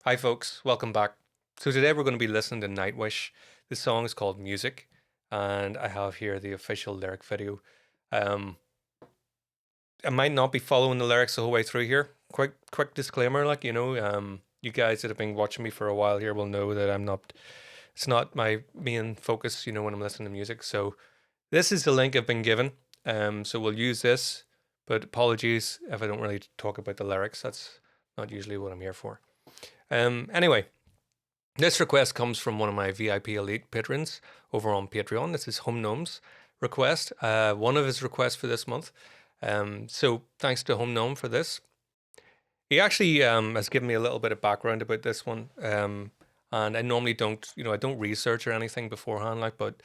Hi, folks. Welcome back. So today we're going to be listening to Nightwish. This song is called Music, and I have here the official lyric video. Um, I might not be following the lyrics the whole way through here. Quick disclaimer, you guys that have been watching me for a while here will know that I'm not. It's not my main focus, when I'm listening to music. So this is the link I've been given. So we'll use this, but apologies if I don't really talk about the lyrics. That's not usually what I'm here for. Anyway. This request comes from one of my VIP Elite patrons over on Patreon. This is Home Gnome's request, one of his requests for this month. So thanks to Home Gnome for this. He actually has given me a little bit of background about this one. And I normally don't, I don't research or anything beforehand, but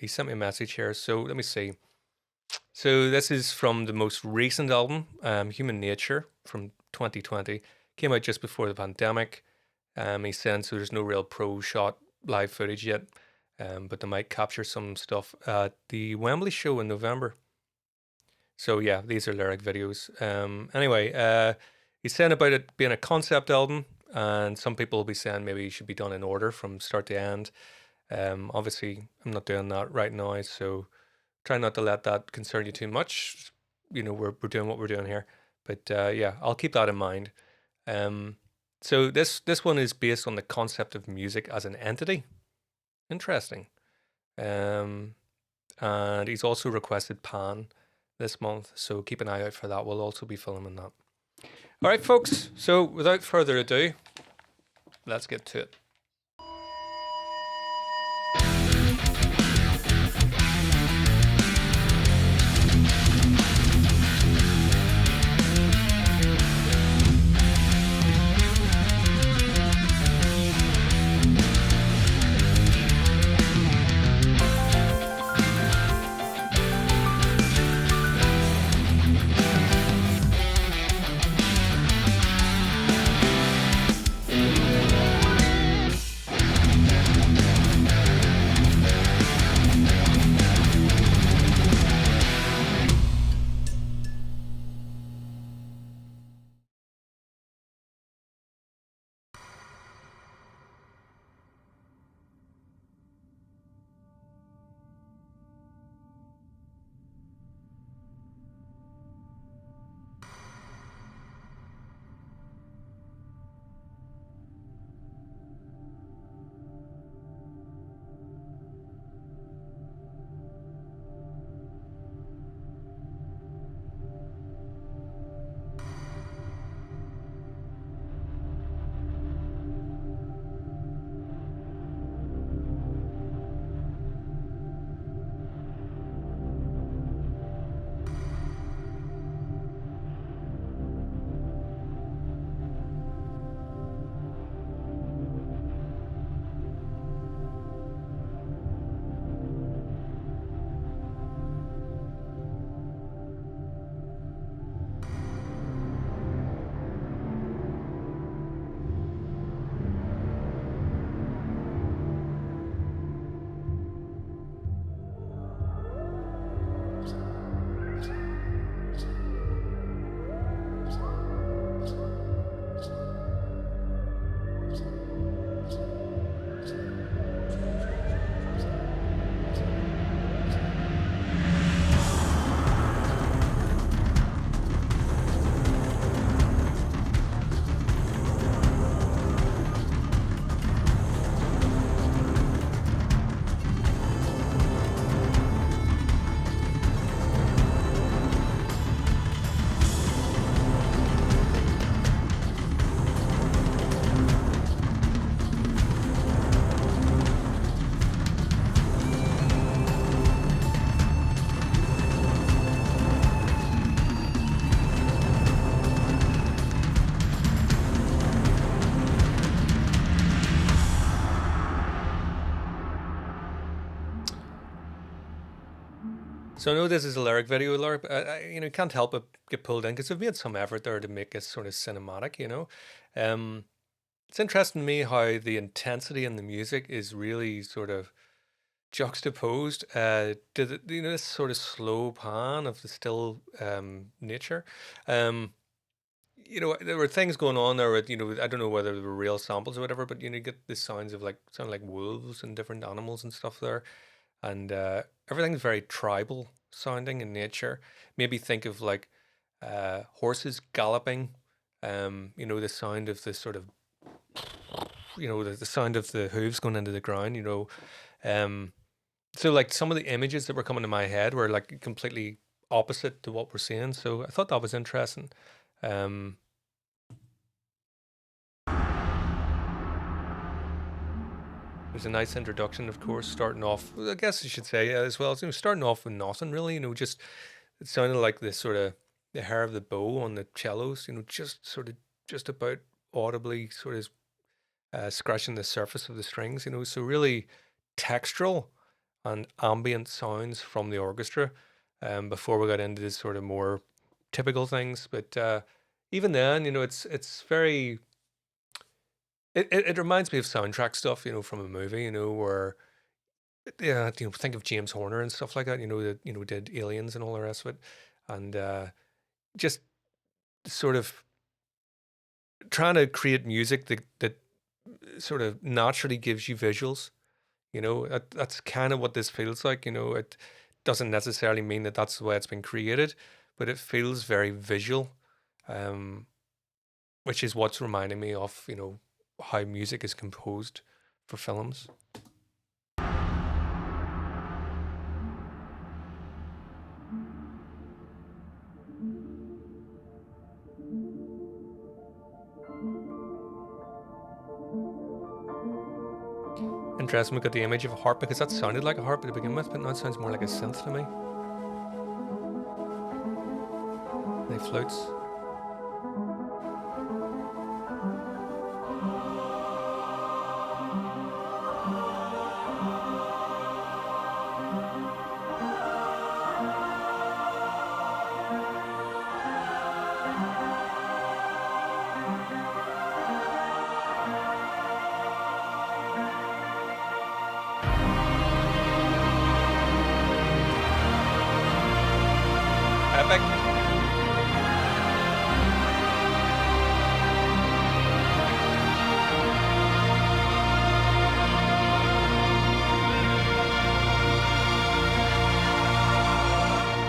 he sent me a message here. So let me see. So this is from the most recent album, Human Nature from 2020. Came out just before the pandemic. He said so there's no real pro shot live footage yet, but they might capture some stuff at the Wembley show in November. So yeah, these are lyric videos. Anyway, he's saying about it being a concept album, and some people will be saying maybe it should be done in order from start to end. Obviously, I'm not doing that right now, so try not to let that concern you too much. We're doing what we're doing here, but yeah, I'll keep that in mind. So this one is based on the concept of music as an entity. Interesting. And he's also requested Pan this month, so keep an eye out for that. We'll also be filming that. All right, folks. So without further ado, let's get to it. So I know this is a lyric video, Laura, but can't help but get pulled in because they've made some effort there to make it sort of cinematic. Um, it's interesting to me how the intensity in the music is really sort of juxtaposed to this sort of slow pan of the still nature. Um, there were things going on there with, I don't know whether they were real samples or whatever, but you get the sounds of like sound like wolves and different animals and stuff there, and everything's very tribal sounding in nature. Maybe think of like horses galloping. The sound of the sort of the sound of the hooves going into the ground. Um, so like some of the images that were coming to my head were like completely opposite to what we're seeing. So I thought that was interesting. Um, there's a nice introduction, of course, starting off. I guess I should say as well. Starting off with nothing really. Just it sounded like this sort of the hair of the bow on the cellos. Just about audibly sort of scratching the surface of the strings. So really textural and ambient sounds from the orchestra. Before we got into this sort of more typical things, but even then, it's very. It reminds me of soundtrack stuff, from a movie, where yeah, think of James Horner and stuff like that, that did Aliens and all the rest of it, and just sort of trying to create music that sort of naturally gives you visuals. That's kind of what this feels like. It doesn't necessarily mean that that's the way it's been created, but it feels very visual, um, which is what's reminding me of, how music is composed for films. Interesting, we got the image of a harp because that sounded like a harp to begin with, but now it sounds more like a synth to me. They flutes. Epic.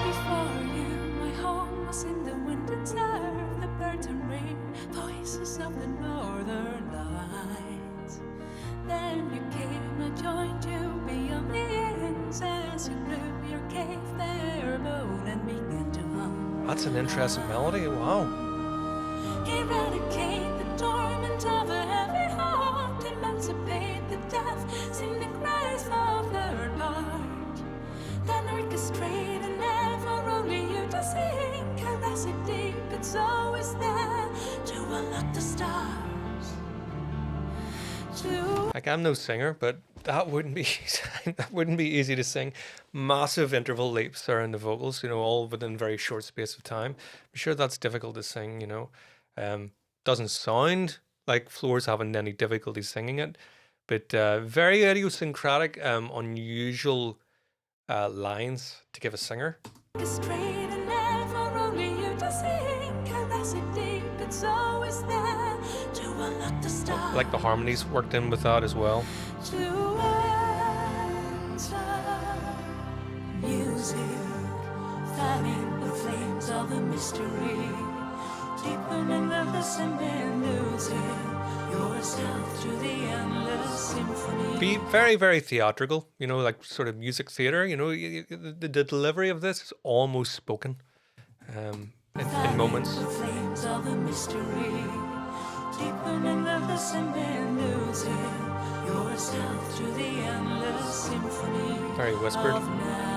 Before you, my home was in the wind and surf, the birds and rain, voices of the northern lights. Then you came, I joined you beyond the ends as you blew your cave there, bone and began to hum. That's an interesting melody. Wow. Eradicate the torment of a heavy heart, emancipate the death, sing the cries of their part. Then orchestrate and never only you to sing, caress it deep, it's always there to unlock the stars. Like, I'm no singer, but that wouldn't be that wouldn't be easy to sing. Massive interval leaps there in the vocals, all within a very short space of time. I'm sure that's difficult to sing. Doesn't sound like Floor's having any difficulty singing it, but very idiosyncratic, unusual lines to give a singer. Orchestrate and never only you to sing, caress it deep, it's always there to unlock the stars. Like the harmonies worked in with that as well. To enter music, fanning the flames of the mystery, deepening the listening, losing yourself to the endless symphony. Be very, very theatrical, like sort of music theater. The delivery of this is almost spoken in moments. The flames of the mystery, deepening the listening, losing yourself to the endless symphony. Very whispered. Of now.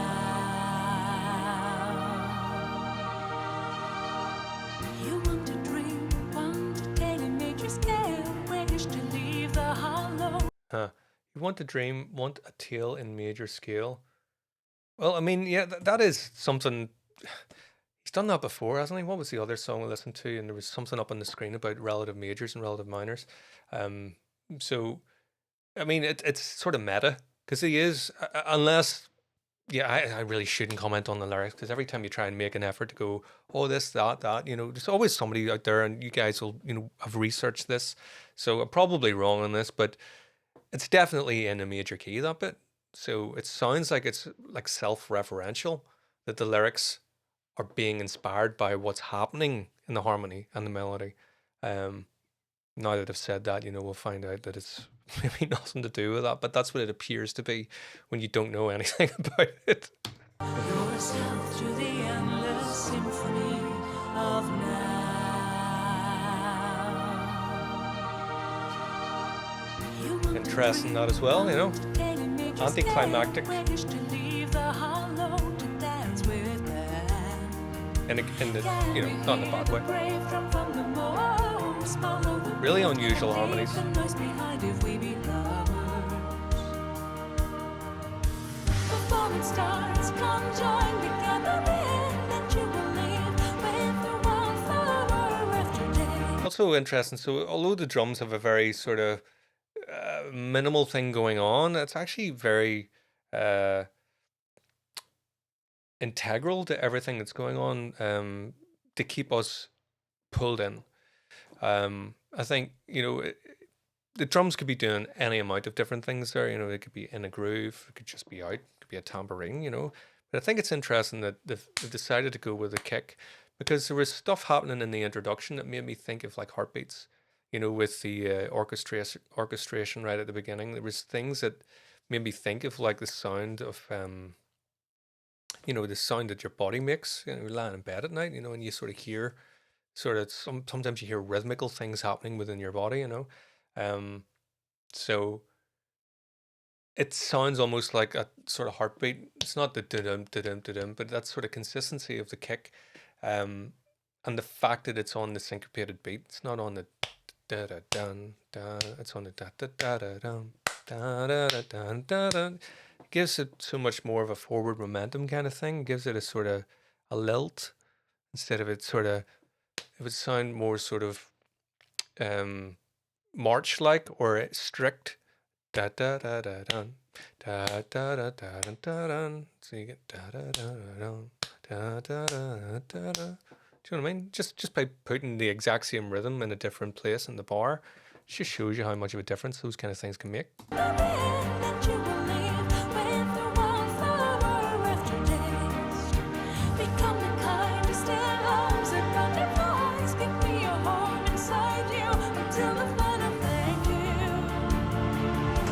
You want to dream, want to gain a major scale, wish to leave the hollow. You want to dream, want a tale in major scale. Well, I mean, yeah, that is something. He's done that before, hasn't he? What was the other song we listened to? And there was something up on the screen about relative majors and relative minors. So, I mean, it's sort of meta because he is, unless Yeah, I really shouldn't comment on the lyrics because every time you try and make an effort to go, oh, this, that, there's always somebody out there, and you guys will, have researched this. So I'm probably wrong on this, but it's definitely in a major key, that bit. So it sounds like it's like self-referential, that the lyrics are being inspired by what's happening in the harmony and the melody. Um, Now that I've said that, we'll find out that it's maybe nothing to do with that, but that's what it appears to be when you don't know anything about it. yourself to the endless symphony of now. You will Interesting that as well, anticlimactic. Not in a bad way. Really unusual harmonies. Performance starts, come join the gathering that you will leave with the wildflower after day. Also interesting. So although the drums have a very sort of minimal thing going on, it's actually very integral to everything that's going on, to keep us pulled in. I think, the drums could be doing any amount of different things there. They could be in a groove, it could just be out, it could be a tambourine, But I think it's interesting that they've decided to go with a kick, because there was stuff happening in the introduction that made me think of like heartbeats, with the orchestration right at the beginning. There was things that made me think of like the sound of, the sound that your body makes. You're lying in bed at night, and you sort of hear sometimes you hear rhythmical things happening within your body, um, so it sounds almost like a sort of heartbeat. It's not the da-dum, da-dum, da-dum, but that sort of consistency of the kick, and the fact that it's on the syncopated beat. It's not on the da-da-dun, da. It's on the da-da-da-da-dum, da-da-da-dun, gives it so much more of a forward momentum kind of thing. Gives it a sort of a lilt instead of it sort of. It would sound more sort of march like or strict. Da da da da dun. Da da da da dun da dun. So you get da da da da da da da da da. Do you know what I mean? Just by putting the exact same rhythm in a different place in the bar, it just shows you how much of a difference those kind of things can make.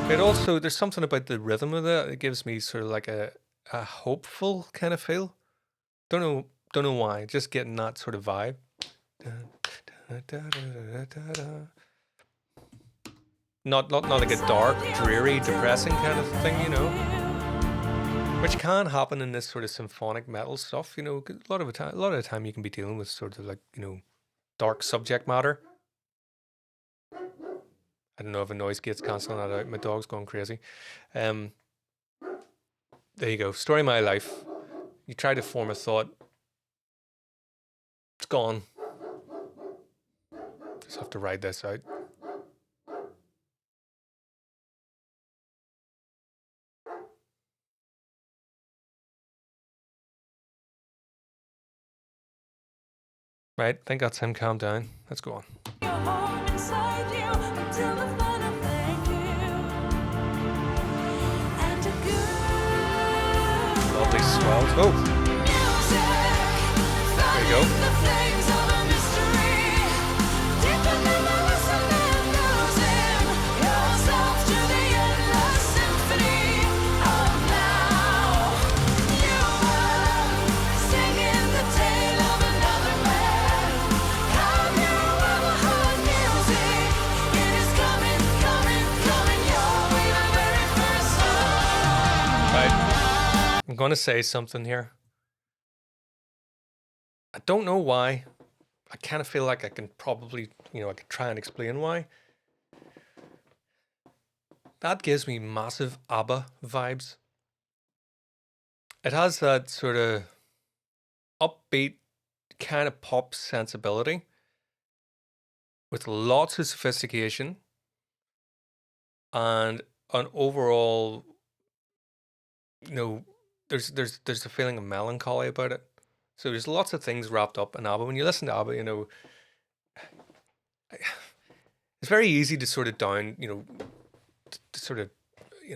It also, there's something about the rhythm of that that gives me sort of like a hopeful kind of feel. Don't know why. Just getting that sort of vibe. Not like a dark, dreary, depressing kind of thing, which can happen in this sort of symphonic metal stuff. 'Cause a lot of the time you can be dealing with sort of like dark subject matter. I don't know if a noise gate's cancelling that out. My dog's going crazy. There you go. Story of my life. You try to form a thought. It's gone. Just have to ride this out. Right, I think that's him. Calm down. Let's go on. Lovely swells. Oh! There you go. I'm going to say something here. I don't know why. I kind of feel like I can probably, I could try and explain why. That gives me massive ABBA vibes. It has that sort of upbeat kind of pop sensibility with lots of sophistication and an overall, there's a feeling of melancholy about it. So there's lots of things wrapped up in ABBA. When you listen to ABBA, it's very easy to sort of to sort of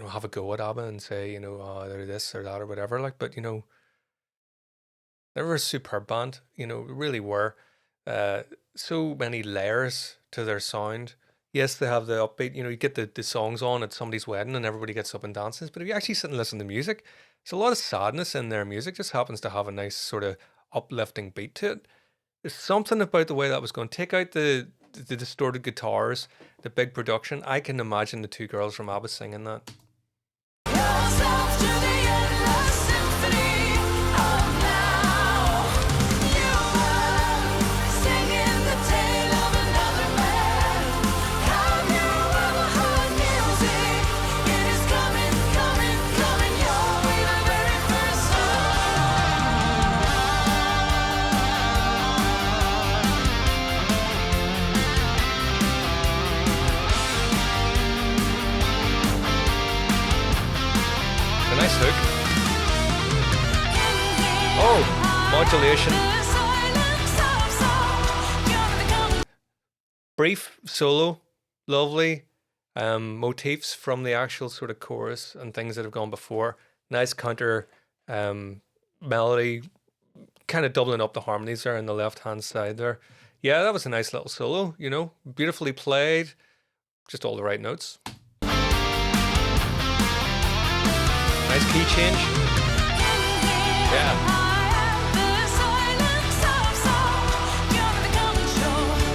have a go at ABBA and say oh, they're this or that or whatever. Like, but they were a superb band. Really were. So many layers to their sound. Yes, they have the upbeat. You get the songs on at somebody's wedding and everybody gets up and dances. But if you actually sit and listen to music, there's a lot of sadness in their music. Just happens to have a nice sort of uplifting beat to it. There's something about the way that was going. Take out the distorted guitars, the big production. I can imagine the two girls from ABBA singing that. Yourself to the endless symphony of now. You were singing the tale of another man. Have you ever heard music? It is coming, coming, coming your way the very first A nice hook. Oh, modulation. Brief solo, lovely. Motifs from the actual sort of chorus and things that have gone before. Nice counter melody, kind of doubling up the harmonies there on the left hand side there. Yeah, that was a nice little solo, beautifully played, just all the right notes. Nice key change. Yeah.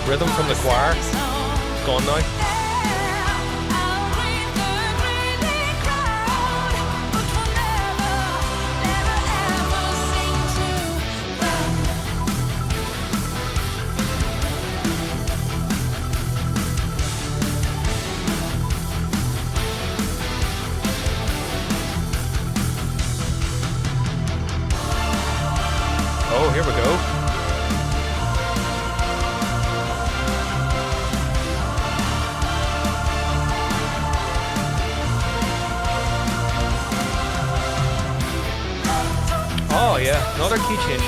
Rhythm from the choir. It's gone now. Oh, here we go. Oh yeah, another key change.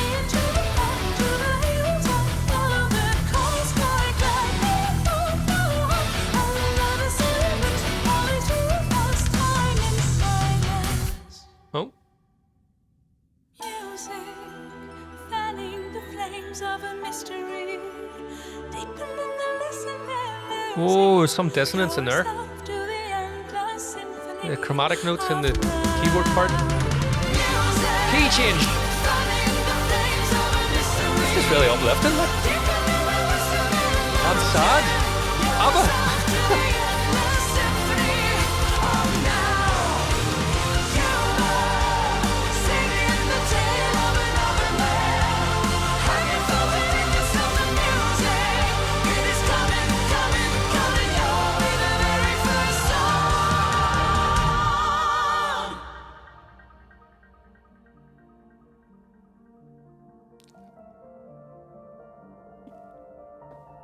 Oh. Oh, some dissonance in there. The chromatic notes in the keyboard part. Key change. It's just really uplifting. Not sad. ABBA.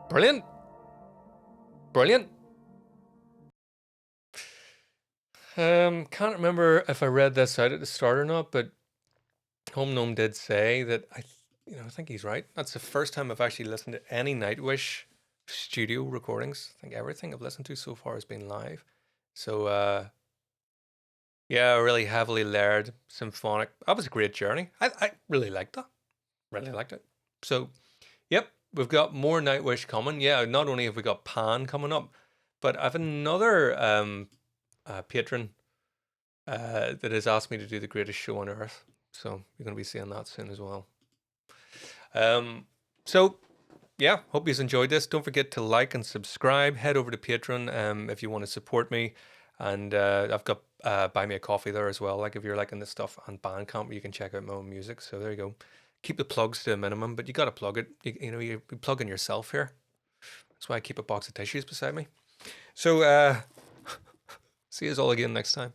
Brilliant. Brilliant. Can't remember if I read this out at the start or not, but Home Gnome did say that I think he's right. That's the first time I've actually listened to any Nightwish studio recordings. I think everything I've listened to so far has been live. So yeah, really heavily layered symphonic. That was a great journey. I really liked that. Really liked it. So yep. We've got more Nightwish coming. Yeah, not only have we got Pan coming up, but I have another patron that has asked me to do the greatest show on earth. So you're going to be seeing that soon as well. So yeah, hope you've enjoyed this. Don't forget to like and subscribe. Head over to Patreon if you want to support me. And I've got Buy Me a Coffee there as well. Like if you're liking this stuff on Bandcamp, you can check out my own music. So there you go. Keep the plugs to a minimum, but you got to plug it. You're plugging yourself here. That's why I keep a box of tissues beside me. So see you all again next time.